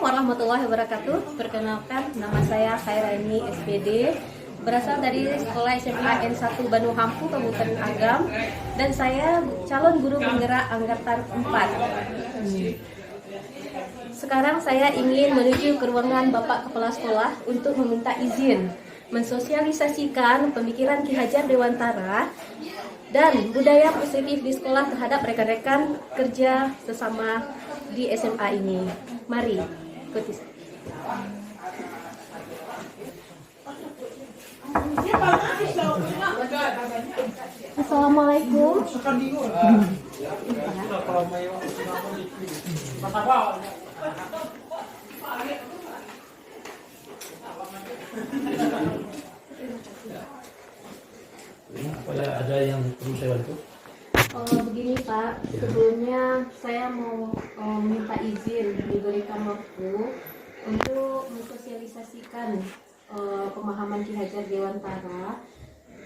warahmatullahi wabarakatuh. Perkenalkan, nama saya Khairani SPD, berasal dari Sekolah SMA N1 Bandung Hampu, Kabupaten Agam, dan saya calon guru penggerak angkatan 4. Sekarang saya ingin menuju ke ruangan Bapak Kepala Sekolah untuk meminta izin mensosialisasikan pemikiran Ki Hajar Dewantara dan budaya positif di sekolah terhadap rekan-rekan kerja sesama di SMA ini. Mari ikuti. Assalamualaikum. Ada yang perlu saya bantu? Begini Pak, sebelumnya saya mau minta izin diberikan waktu untuk mensosialisasikan pemahaman Ki Hajar Dewantara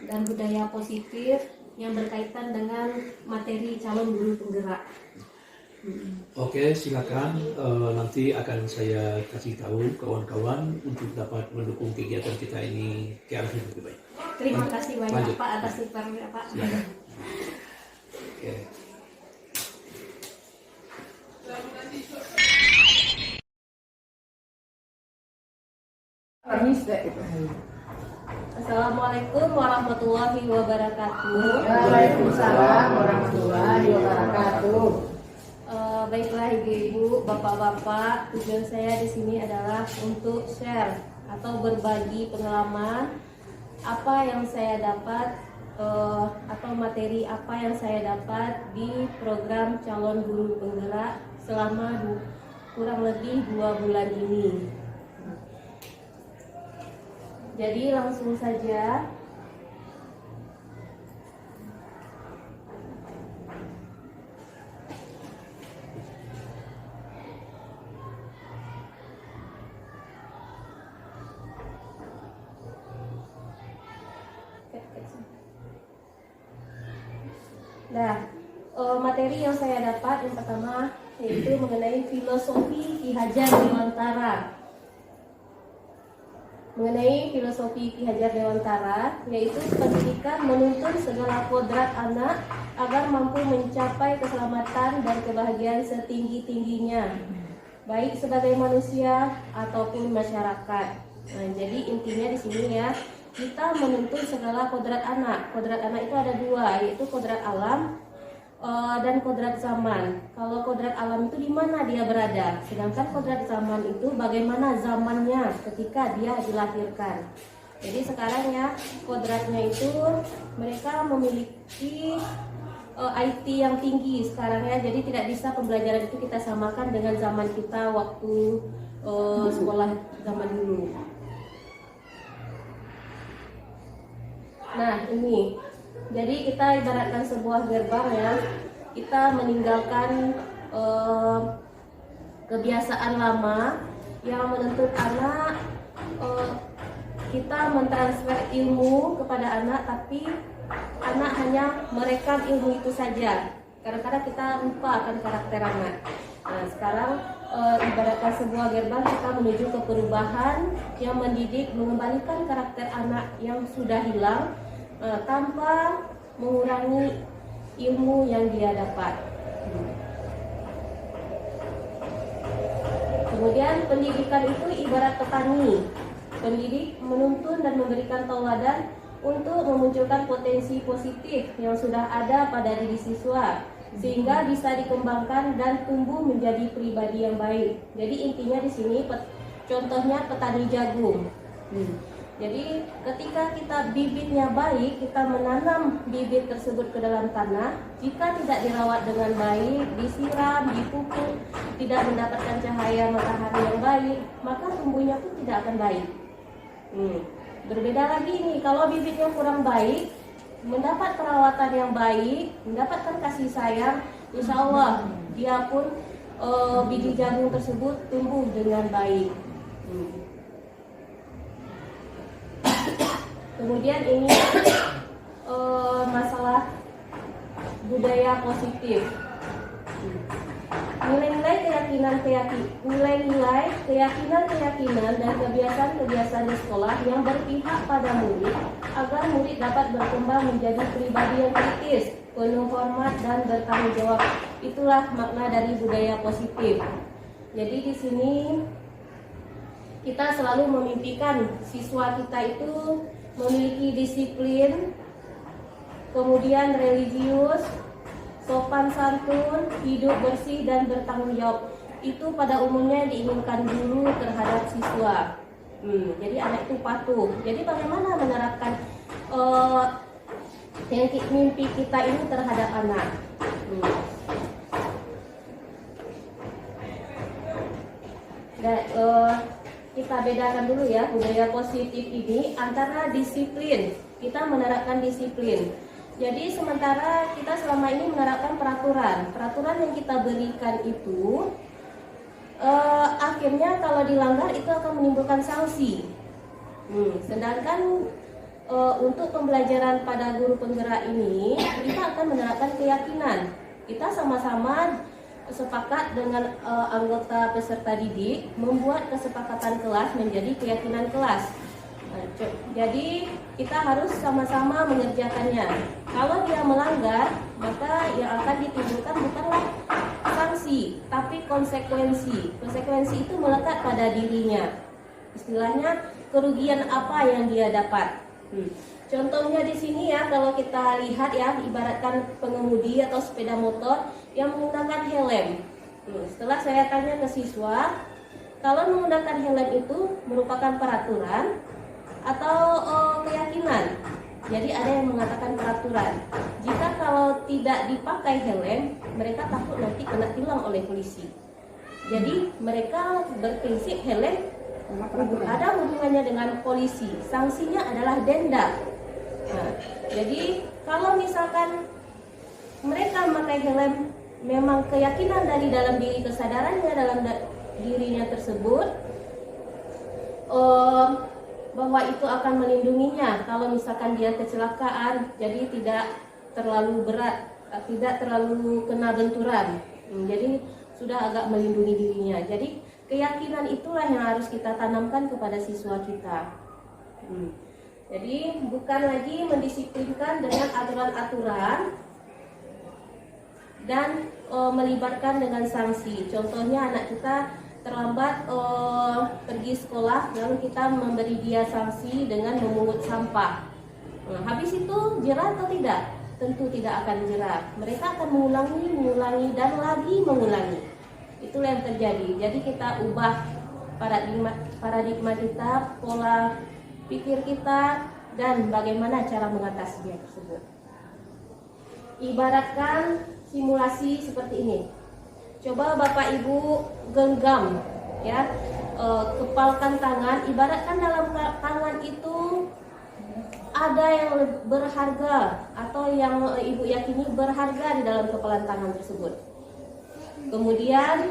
dan budaya positif yang berkaitan dengan materi calon guru penggerak. Oke, silakan. Nanti akan saya kasih tahu kawan-kawan untuk dapat mendukung kegiatan kita ini ke arah yang lebih baik. Terima kasih banyak Lanjut. Pak atas support-nya Pak. Silakan. Oke. Assalamualaikum warahmatullahi wabarakatuh. Waalaikumsalam warahmatullahi wabarakatuh. Baiklah ibu-ibu, bapak-bapak, tujuan saya di sini adalah untuk share atau berbagi pengalaman apa yang saya dapat atau materi apa yang saya dapat di program calon guru penggerak selama kurang lebih 2 bulan ini. Jadi langsung saja. Nah, materi yang saya dapat yang pertama yaitu mengenai filosofi Ki Hajar Dewantara. Mengenai filosofi Ki Hajar Dewantara, yaitu pendidikan menuntun segala kodrat anak agar mampu mencapai keselamatan dan kebahagiaan setinggi-tingginya, baik sebagai manusia ataupun masyarakat. Nah, jadi intinya di sini ya, kita menuntun segala kodrat anak. Kodrat anak itu ada 2, yaitu kodrat alam dan kodrat zaman. Kalau kodrat alam itu di mana dia berada, sedangkan kodrat zaman itu bagaimana zamannya ketika dia dilahirkan. Jadi sekarang ya, kodratnya itu mereka memiliki IT yang tinggi sekarang ya, jadi tidak bisa pembelajaran itu kita samakan dengan zaman kita waktu sekolah zaman dulu. Nah ini, jadi kita ibaratkan sebuah gerbang ya, kita meninggalkan kebiasaan lama yang menuntut anak, kita mentransfer ilmu kepada anak, tapi anak hanya merekam ilmu itu saja. Kadang-kadang kita lupa akan karakter anak. Nah sekarang ibaratkan sebuah gerbang, kita menuju ke perubahan yang mendidik, mengembalikan karakter anak yang sudah hilang tanpa mengurangi ilmu yang dia dapat. Kemudian pendidikan itu ibarat petani. Pendidik menuntun dan memberikan tauladan untuk memunculkan potensi positif yang sudah ada pada diri siswa, sehingga bisa dikembangkan dan tumbuh menjadi pribadi yang baik. Jadi intinya di sini contohnya petani jagung. Jadi ketika kita bibitnya baik, kita menanam bibit tersebut ke dalam tanah, jika tidak dirawat dengan baik, disiram, dipupuk, tidak mendapatkan cahaya matahari yang baik, maka tumbuhnya pun tidak akan baik. Berbeda lagi nih, kalau bibitnya kurang baik, mendapat perawatan yang baik, mendapatkan kasih sayang, insya Allah dia pun biji jagung tersebut tumbuh dengan baik. Kemudian ini masalah budaya positif. Nilai-nilai keyakinan nilai-nilai, keyakinan-keyakinan dan kebiasaan-kebiasaan di sekolah yang berpihak pada murid agar murid dapat berkembang menjadi pribadi yang kritis, penuh hormat dan bertanggung jawab. Itulah makna dari budaya positif. Jadi di sini kita selalu memimpikan siswa kita itu memiliki disiplin, kemudian religius, sopan santun, hidup bersih dan bertanggung jawab. Itu pada umumnya diinginkan guru terhadap siswa. Jadi anak itu patuh. Jadi bagaimana menerapkan mimpi kita ini terhadap anak? Kita bedakan dulu ya budaya positif ini antara disiplin. Kita menerapkan disiplin. Jadi sementara kita selama ini menerapkan peraturan yang kita berikan itu akhirnya kalau dilanggar itu akan menimbulkan sanksi. Sedangkan untuk pembelajaran pada guru penggerak ini kita akan menerapkan keyakinan. Kita sama-sama sepakat dengan anggota peserta didik membuat kesepakatan kelas menjadi keyakinan kelas. Jadi kita harus sama-sama mengerjakannya. Kalau dia melanggar, maka yang akan ditimbulkan bukanlah sanksi, tapi konsekuensi. Konsekuensi itu melekat pada dirinya. Istilahnya kerugian apa yang dia dapat. Contohnya di sini ya, kalau kita lihat ya, ibaratkan pengemudi atau sepeda motor yang menggunakan helm. Setelah saya tanya ke siswa, kalau menggunakan helm itu merupakan peraturan atau keyakinan. Jadi ada yang mengatakan peraturan. Jika kalau tidak dipakai helm, mereka takut nanti kena tilang oleh polisi. Jadi mereka berprinsip helm ada hubungannya dengan polisi. Sanksinya adalah denda. Jadi kalau misalkan mereka memakai helm, memang keyakinan dari dalam diri, kesadarannya dalam dirinya tersebut bahwa itu akan melindunginya kalau misalkan dia kecelakaan, jadi tidak terlalu berat, tidak terlalu kena benturan. Jadi sudah agak melindungi dirinya. Jadi keyakinan itulah yang harus kita tanamkan kepada siswa kita. Jadi bukan lagi mendisiplinkan dengan aturan-aturan dan melibatkan dengan sanksi. Contohnya anak kita terlambat pergi sekolah, lalu kita memberi dia sanksi dengan memungut sampah. Habis itu jerah atau tidak? Tentu tidak akan jerah. Mereka akan mengulangi dan lagi mengulangi. Itulah yang terjadi. Jadi kita ubah paradigma kita, pola pikir kita, dan bagaimana cara mengatasi dia tersebut. Ibaratkan simulasi seperti ini. Coba Bapak Ibu genggam ya, kepalkan tangan, ibaratkan dalam tangan itu ada yang berharga atau yang Ibu yakini berharga di dalam kepalan tangan tersebut. Kemudian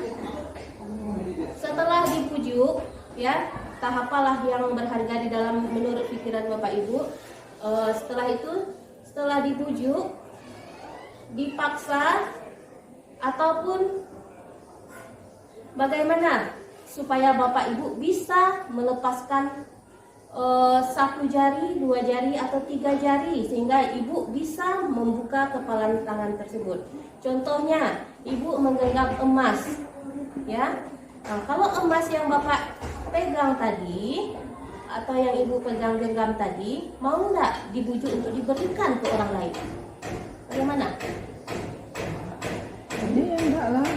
setelah dipujuk ya, tahap apalah yang berharga di dalam menurut pikiran Bapak Ibu. Setelah dipujuk, dipaksa ataupun bagaimana supaya Bapak Ibu bisa melepaskan satu jari, dua jari atau tiga jari sehingga Ibu bisa membuka kepalan tangan tersebut. Contohnya, Ibu menggenggam emas, ya. Nah, kalau emas yang Bapak pegang tadi atau yang Ibu pegang genggam tadi, mau nggak dibujuk untuk diberikan ke orang lain? Bagaimana? Enggak lah.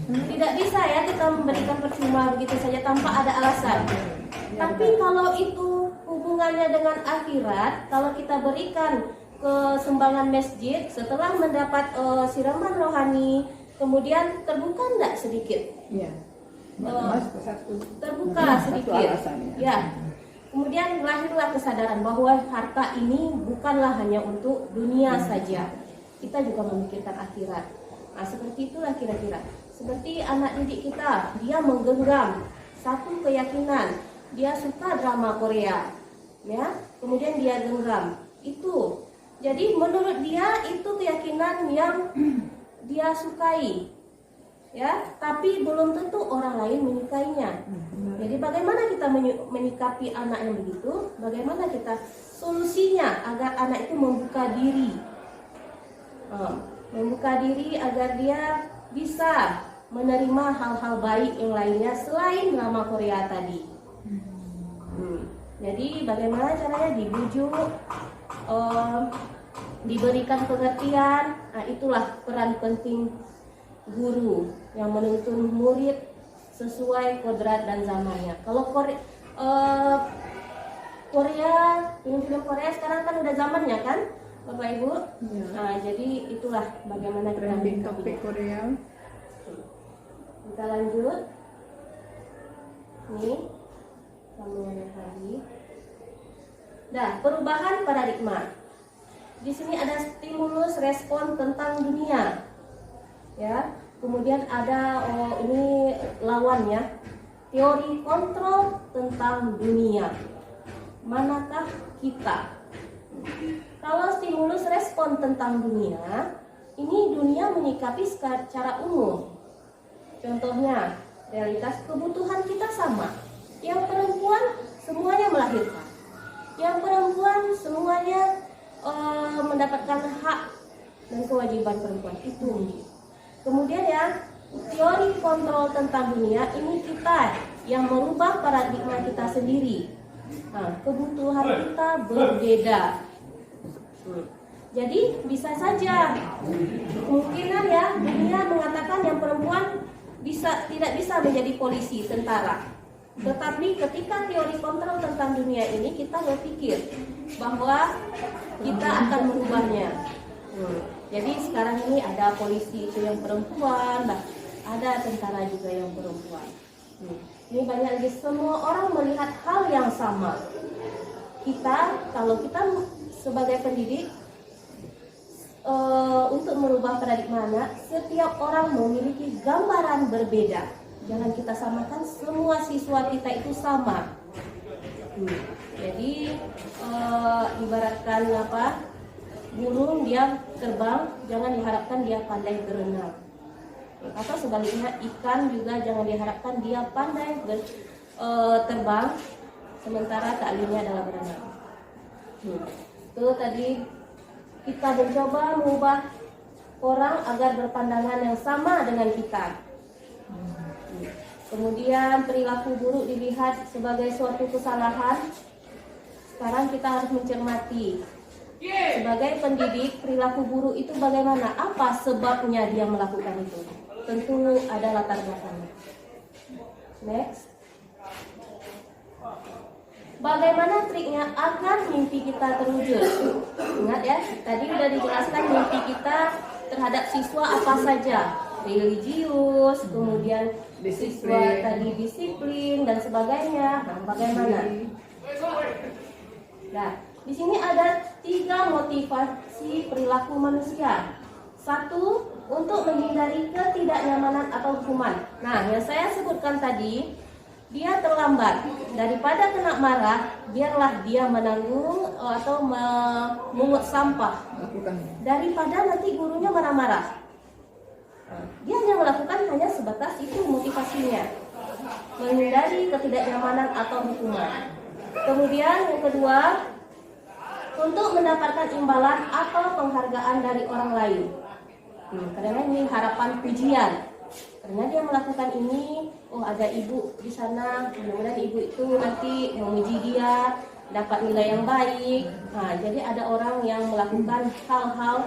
Tidak bisa ya kita memberikan percuma begitu saja tanpa ada alasan. Tapi kalau itu hubungannya dengan akhirat, kalau kita berikan ke sumbangan masjid setelah mendapat siraman rohani, kemudian terbuka enggak sedikit? Iya. Terbuka sedikit. Ya. Kemudian lahirlah kesadaran bahwa harta ini bukanlah hanya untuk dunia saja. Kita juga memikirkan akhirat. Nah, seperti itulah kira-kira. Seperti anak didik kita, dia menggenggam satu keyakinan, dia suka drama Korea, ya. Kemudian dia genggam itu. Jadi menurut dia itu keyakinan yang dia sukai, ya, tapi belum tentu orang lain menyukainya. Jadi bagaimana kita menyikapi anak yang begitu? Bagaimana kita solusinya agar anak itu membuka diri, agar dia bisa menerima hal-hal baik yang lainnya selain nama Korea tadi. Jadi bagaimana caranya dibujuk, diberikan pengertian. Nah, itulah peran penting guru yang menuntun murid sesuai kodrat dan zamannya. Kalau film-film Korea sekarang kan udah zamannya kan, Bapak Ibu. Ya. Nah, jadi itulah bagaimana kita Trending menyikapinya. topik Korea. Kita lanjut. Nih, sambungannya tadi. Nah, perubahan paradigma. Di sini ada stimulus respon tentang dunia. Ya, kemudian ada ini lawannya, teori kontrol tentang dunia. Manakah kita? Kalau stimulus respon tentang dunia, ini dunia menyikapi secara umum. Contohnya, realitas kebutuhan kita sama. Yang perempuan semuanya melahirkan. Yang perempuan semuanya mendapatkan hak dan kewajiban perempuan itu. Kemudian ya, teori kontrol tentang dunia ini kita yang merubah paradigma kita sendiri. Nah, kebutuhan kita berbeda. Jadi bisa saja kemungkinan ya dunia mengatakan yang perempuan tidak bisa menjadi polisi, tentara. Tetapi ketika teori kontrol tentang dunia ini kita berpikir bahwa kita akan merubahnya. Jadi sekarang ini ada polisi itu yang perempuan, ada tentara juga yang perempuan. Ini banyak lagi, semua orang melihat hal yang sama. Kalau kita sebagai pendidik untuk merubah paradigma anak, setiap orang memiliki gambaran berbeda. Jangan kita samakan semua siswa kita itu sama. Jadi ibaratkan burung dia terbang, jangan diharapkan dia pandai berenang. Atau sebaliknya ikan juga jangan diharapkan dia pandai terbang, sementara keahliannya adalah berenang. Itu tadi kita mencoba mengubah orang agar berpandangan yang sama dengan kita. Kemudian perilaku buruk dilihat sebagai suatu kesalahan. Sekarang kita harus mencermati. Sebagai pendidik, perilaku buruk itu bagaimana? Apa sebabnya dia melakukan itu? Tentu ada latar belakangnya. Next. Bagaimana triknya agar mimpi kita terwujud? Ingat ya, tadi sudah dijelaskan mimpi kita terhadap siswa apa saja. Religius, kemudian siswa tadi disiplin dan sebagainya. Nah, bagaimana? Nah, di sini ada 3 motivasi perilaku manusia. 1, untuk menghindari ketidaknyamanan atau hukuman. Nah, yang saya sebutkan tadi, dia terlambat. Daripada kena marah, biarlah dia menanggung atau memungut sampah. Daripada nanti gurunya marah-marah. Dia hanya melakukan hanya sebatas itu motivasinya. Menghindari ketidaknyamanan atau hukuman. Kemudian yang kedua, untuk mendapatkan imbalan atau penghargaan dari orang lain. Karena ini harapan pujian. Karena dia melakukan ini, ada ibu di sana, mudah-mudahan ibu itu nanti memuji dia, dapat nilai yang baik. Nah, jadi ada orang yang melakukan hal-hal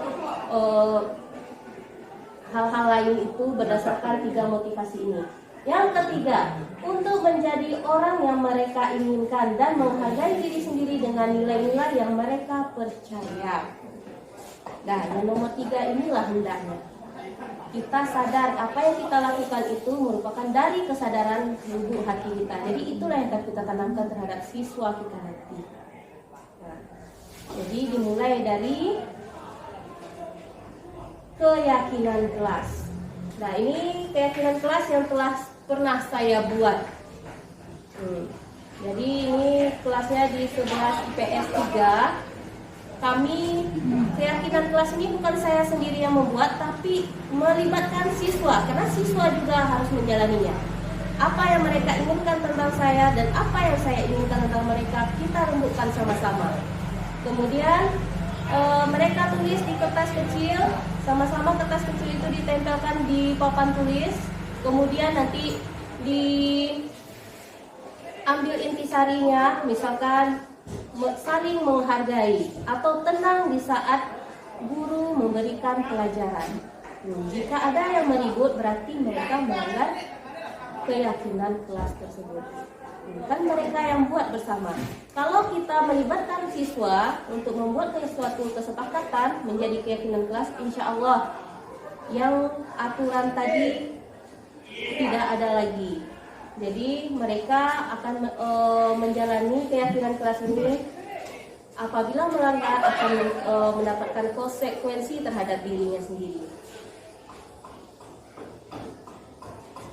lain itu berdasarkan 3 motivasi ini. Yang ketiga, untuk menjadi orang yang mereka inginkan dan menghargai diri sendiri dengan nilai-nilai yang mereka percaya. Nah, yang nomor 3 inilah hendaknya kita sadar apa yang kita lakukan itu merupakan dari kesadaran lubuk hati kita. Jadi itulah yang akan kita tanamkan terhadap siswa kita nanti. Nah, jadi dimulai dari keyakinan kelas. Nah, ini keyakinan kelas yang telah pernah saya buat. Jadi ini kelasnya di 11 IPS 3. Kami Keyakinan kelas ini bukan saya sendiri yang membuat, tapi melibatkan siswa, karena siswa juga harus menjalaninya. Apa yang mereka inginkan tentang saya dan apa yang saya inginkan tentang mereka, kita rembukkan sama-sama. Kemudian mereka tulis di kertas kecil, sama-sama kertas kecil itu ditempelkan di papan tulis. Kemudian nanti diambil intisarinya, misalkan saling menghargai atau tenang di saat guru memberikan pelajaran. Jika ada yang meribut, berarti mereka melanggar keyakinan kelas tersebut. Kan mereka yang buat bersama. Kalau kita melibatkan siswa untuk membuat suatu kesepakatan menjadi keyakinan kelas, insya Allah yang aturan tadi tidak ada lagi. Jadi mereka akan menjalani keyakinan kelas ini. Apabila melanggar akan mendapatkan konsekuensi terhadap dirinya sendiri.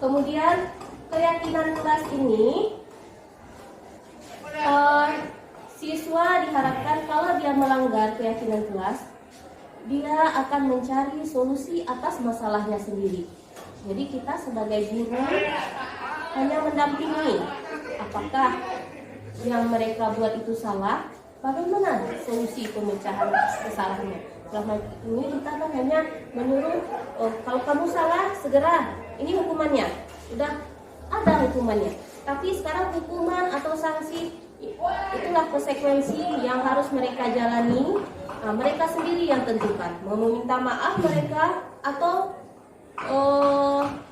Kemudian keyakinan kelas ini siswa diharapkan kalau dia melanggar keyakinan kelas, dia akan mencari solusi atas masalahnya sendiri. Jadi kita sebagai guru hanya mendampingi. Apakah yang mereka buat itu salah? Bagaimana solusi pemecahan kesalahannya? Selama ini kita kan hanya menyuruh, kalau kamu salah segera, ini hukumannya. Sudah ada hukumannya. Tapi sekarang hukuman atau sanksi, itulah konsekuensi yang harus mereka jalani. Mereka sendiri yang tentukan, mau meminta maaf mereka atau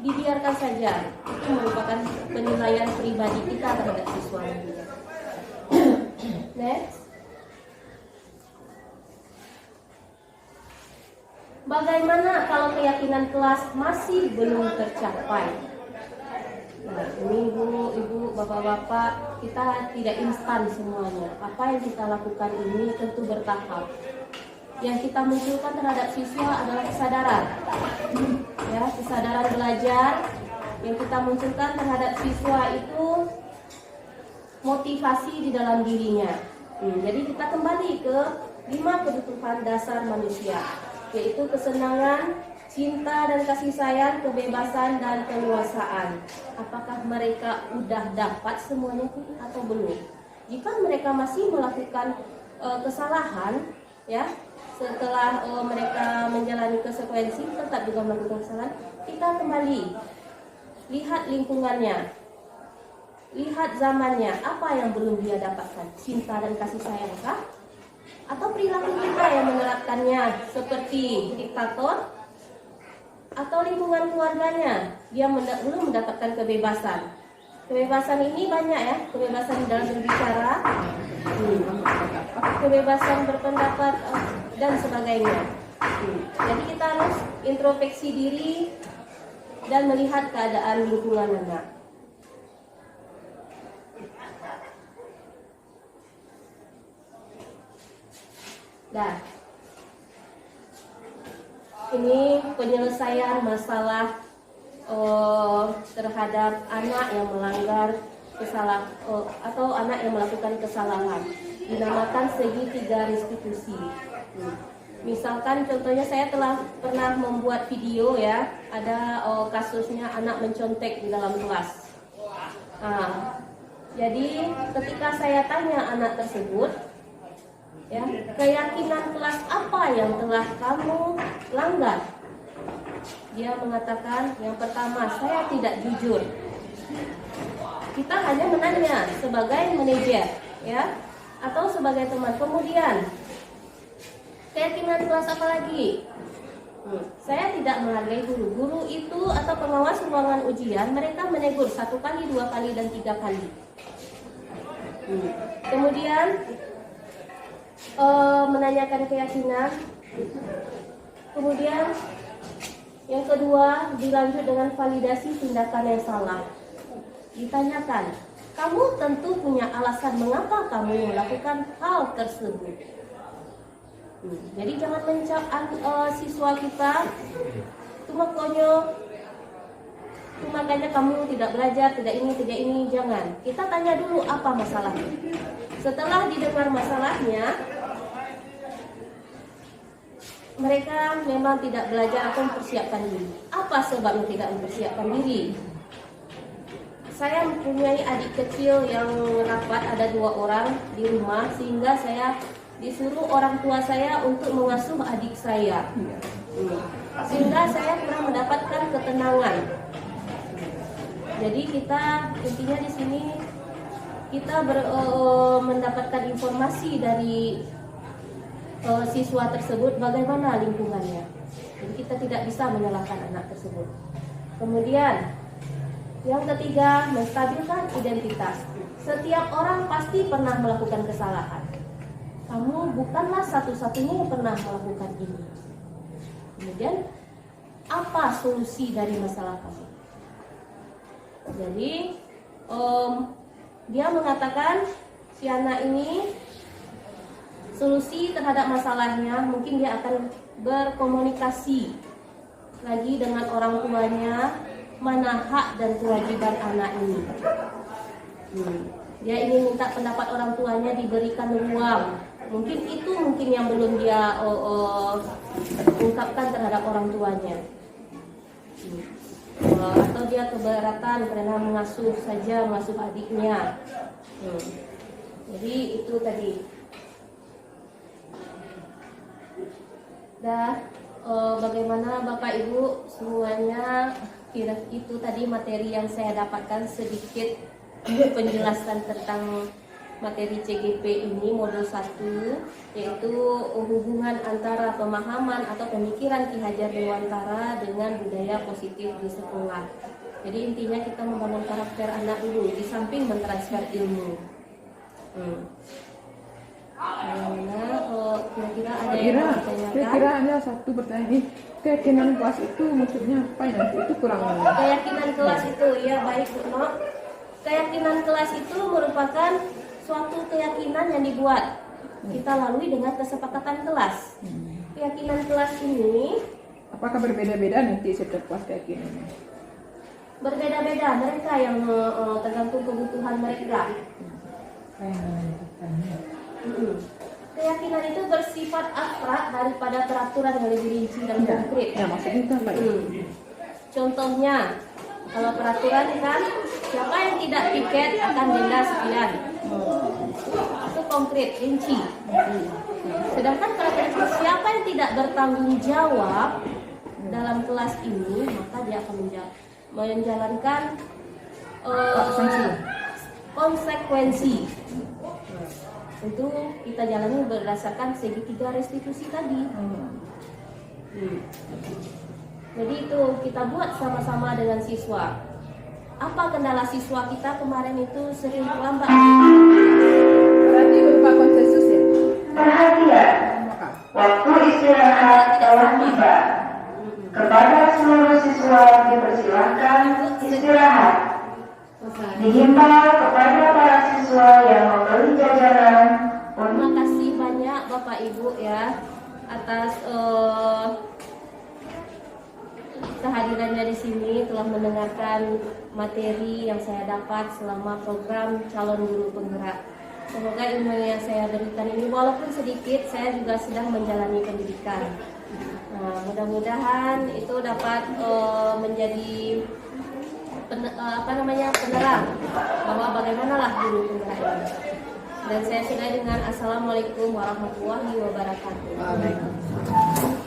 dibiarkan saja. Itu merupakan penilaian pribadi kita terhadap siswa. Next. Bagaimana kalau keyakinan kelas masih belum tercapai? Nah, ini ibu, bapak-bapak, kita tidak instan semuanya. Apa yang kita lakukan ini tentu bertahap. Yang kita munculkan terhadap siswa adalah kesadaran, ya, kesadaran belajar. Yang kita munculkan terhadap siswa itu motivasi di dalam dirinya. Jadi kita kembali ke 5 kebutuhan dasar manusia, yaitu kesenangan, cinta dan kasih sayang, kebebasan dan keluasaan. Apakah mereka sudah dapat semuanya atau belum? Jika mereka masih melakukan kesalahan, ya, setelah mereka menjalani konsekuensi tetap juga melakukan kesalahan, kita kembali lihat lingkungannya, lihat zamannya, apa yang belum dia dapatkan, cinta dan kasih sayang kah? Atau perilaku kita yang menerapkannya seperti diktator? Atau lingkungan keluarganya, dia belum mendapatkan kebebasan. Kebebasan ini banyak, ya, kebebasan dalam berbicara, kebebasan berpendapat dan sebagainya. Jadi kita harus introspeksi diri dan melihat keadaan lingkungan anak. Nah, ini penyelesaian masalah terhadap anak yang melanggar kesalahan atau anak yang melakukan kesalahan, dinamakan segitiga restitusi. Misalkan contohnya saya telah pernah membuat video, ya, ada kasusnya anak mencontek di dalam kelas. Jadi ketika saya tanya anak tersebut, ya, keyakinan kelas apa yang telah kamu langgar? Dia mengatakan, yang pertama, saya tidak jujur. Kita hanya menanya sebagai manajer, ya, atau sebagai teman. Kemudian keyakinan kelas apa lagi? Saya tidak menghargai guru. Guru itu atau pengawas ruangan ujian, mereka menegur 1 kali, 2 kali, dan 3 kali. Kemudian menanyakan keyakinan. Kemudian yang kedua, dilanjut dengan validasi tindakan yang salah. Ditanyakan, kamu tentu punya alasan mengapa kamu melakukan hal tersebut. Jadi jangan mencap siswa kita, cuma konyol, makanya kamu tidak belajar, tidak ini, jangan. Kita tanya dulu apa masalahnya. Setelah didengar masalahnya, mereka memang tidak belajar atau mempersiapkan diri. Apa sebabnya tidak mempersiapkan diri? Saya mempunyai adik kecil yang rapat, ada 2 orang di rumah, sehingga saya disuruh orang tua saya untuk mengasuh adik saya. Sehingga saya kurang mendapatkan ketenangan. Jadi kita intinya di sini kita mendapatkan informasi dari siswa tersebut bagaimana lingkungannya. Jadi kita tidak bisa menyalahkan anak tersebut. Kemudian yang ketiga, menstabilkan identitas. Setiap orang pasti pernah melakukan kesalahan. Kamu bukanlah satu-satunya yang pernah melakukan ini. Kemudian apa solusi dari masalah kamu? Jadi dia mengatakan si anak ini solusi terhadap masalahnya mungkin dia akan berkomunikasi lagi dengan orang tuanya, mana hak dan kewajiban anak ini. Dia ingin minta pendapat orang tuanya, diberikan ruang. Mungkin itu yang belum dia ungkapkan terhadap orang tuanya. Atau dia keberatan karena mengasuh adiknya. Jadi itu tadi. Bagaimana Bapak Ibu semuanya, itu tadi materi yang saya dapatkan, sedikit penjelasan tentang materi CGP ini modul 1, yaitu hubungan antara pemahaman atau pemikiran Ki Hajar Dewantara dengan budaya positif di sekolah. Jadi intinya kita membangun karakter anak dulu di samping mentransfer ilmu. Kira-kira ada yang mau ditanyakan? Kira-kira ada satu pertanyaan ini. Keyakinan kelas itu maksudnya apa ya? Itu kurang. Keyakinan kelas itu, ya baik Bu Nok. Keyakinan kelas itu merupakan suatu keyakinan yang dibuat kita lalui dengan kesepakatan kelas. Keyakinan kelas ini apakah berbeda-beda nanti setiap kelas keyakinannya? Berbeda-beda, mereka yang tergantung kebutuhan mereka. Keyakinan itu bersifat abstrak daripada peraturan yang lebih rinci dan konkret. Ya, maksudnya itu apa ya? Contohnya, kalau peraturan kan, siapa yang tidak piket akan denda sekian. Itu konkret, rinci. Sedangkan peraturan itu, siapa yang tidak bertanggung jawab dalam kelas ini, maka dia akan menjalankan konsekuensi. Itu kita jalani berdasarkan segitiga restitusi tadi. Jadi itu kita buat sama-sama dengan siswa. Apa kendala siswa kita kemarin itu sering terlambat? Berarti berupa konsensus ya? Perhatian, waktu istirahat telah tiba. Kepada seluruh siswa dipersilakan istirahat. Dihimbau kepada para siswa yang membeli jajanan. Terima kasih banyak Bapak Ibu ya atas kehadirannya di sini, telah mendengarkan materi yang saya dapat selama program calon guru penggerak. Semoga ilmu yang saya berikan ini walaupun sedikit, saya juga sedang menjalani pendidikan. Nah, mudah-mudahan itu dapat menjadi penerang bahwa bagaimanlah guru penggerak ini. Dan saya sudah dengan Assalamualaikum warahmatullahi wabarakatuh. Waalaikumsalam.